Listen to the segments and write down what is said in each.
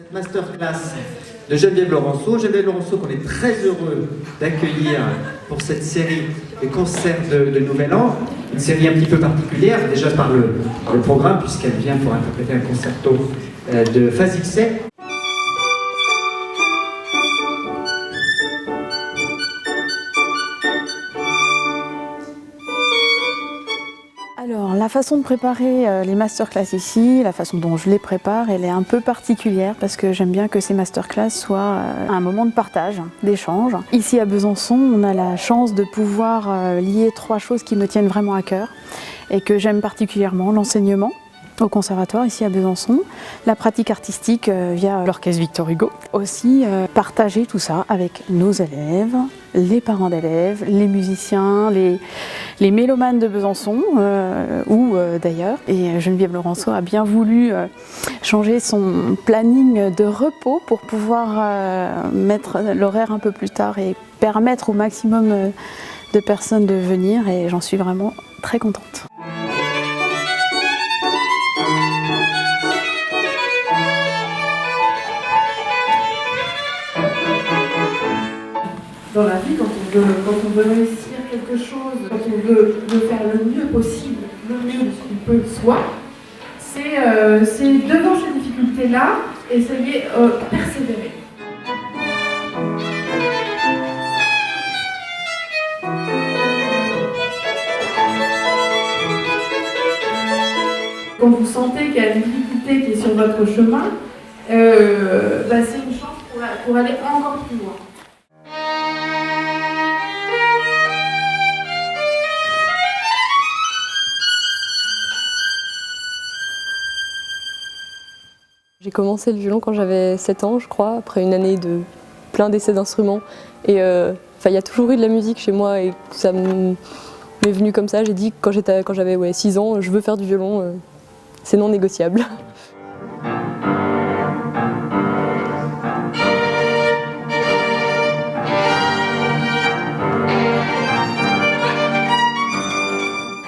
cette masterclass de Geneviève Laurenceau. Geneviève Laurenceau qu'on est très heureux d'accueillir pour cette série des concerts de Nouvel An. Une série un petit peu particulière, déjà par le programme, puisqu'elle vient pour interpréter un concerto de Fazixet. Alors, la façon de préparer les masterclass ici, la façon dont je les prépare, elle est un peu particulière parce que j'aime bien que ces masterclass soient un moment de partage, d'échange. Ici à Besançon, on a la chance de pouvoir lier 3 choses qui me tiennent vraiment à cœur et que j'aime particulièrement: l'enseignement au conservatoire ici à Besançon, la pratique artistique via l'orchestre Victor Hugo, aussi partager tout ça avec nos élèves, les parents d'élèves, les musiciens, les mélomanes de Besançon ou d'ailleurs. Et Geneviève Laurenceau a bien voulu changer son planning de repos pour pouvoir mettre l'horaire un peu plus tard et permettre au maximum de personnes de venir, et j'en suis vraiment très contente. Dans la vie, quand on veut réussir quelque chose, quand on veut le faire le mieux possible, le mieux de ce qu'on peut soi, c'est devant ces difficultés-là, essayer de persévérer. Quand vous sentez qu'il y a une difficulté qui est sur votre chemin, c'est une chance pour aller encore plus loin. J'ai commencé le violon quand j'avais 7 ans, je crois, après une année de plein d'essais d'instruments. Et il y a toujours eu de la musique chez moi et ça m'est venu comme ça. J'ai dit que quand j'avais 6 ans, je veux faire du violon, c'est non négociable.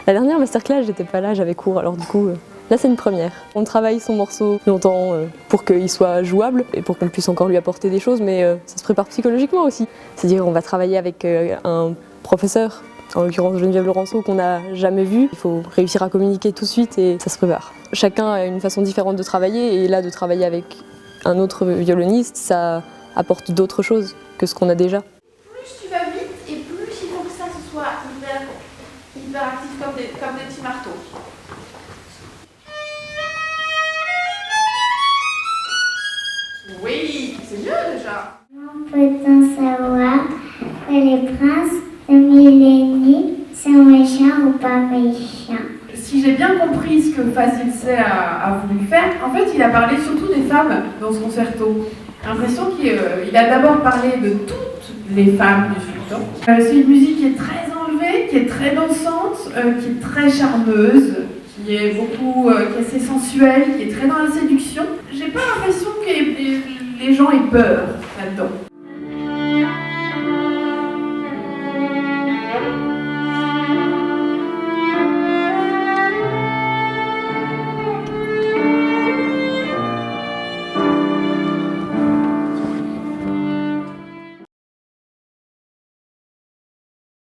La dernière masterclass, j'étais pas là, j'avais cours, alors du coup, là c'est une première. On travaille son morceau longtemps pour qu'il soit jouable et pour qu'on puisse encore lui apporter des choses, mais ça se prépare psychologiquement aussi. C'est-à-dire on va travailler avec un professeur, en l'occurrence Geneviève Laurenceau, qu'on n'a jamais vu. Il faut réussir à communiquer tout de suite et ça se prépare. Chacun a une façon différente de travailler, et là de travailler avec un autre violoniste, ça apporte d'autres choses que ce qu'on a déjà. Plus tu vas vite et plus il faut que ça ce soit hyper actif comme des petits marteaux. Oui, c'est mieux déjà. Peut-on savoir que les princes de Milénie sont méchants ou pas méchants? Si j'ai bien compris ce que Fazixet a voulu faire, en fait, il a parlé surtout des femmes dans ce concerto. J'ai l'impression qu'il a d'abord parlé de toutes les femmes du sultan. C'est une musique qui est très enlevée, qui est très dansante, qui est très charmeuse, qui est assez sensuelle, qui est très dans la séduction. J'ai pas l'impression que les gens aient peur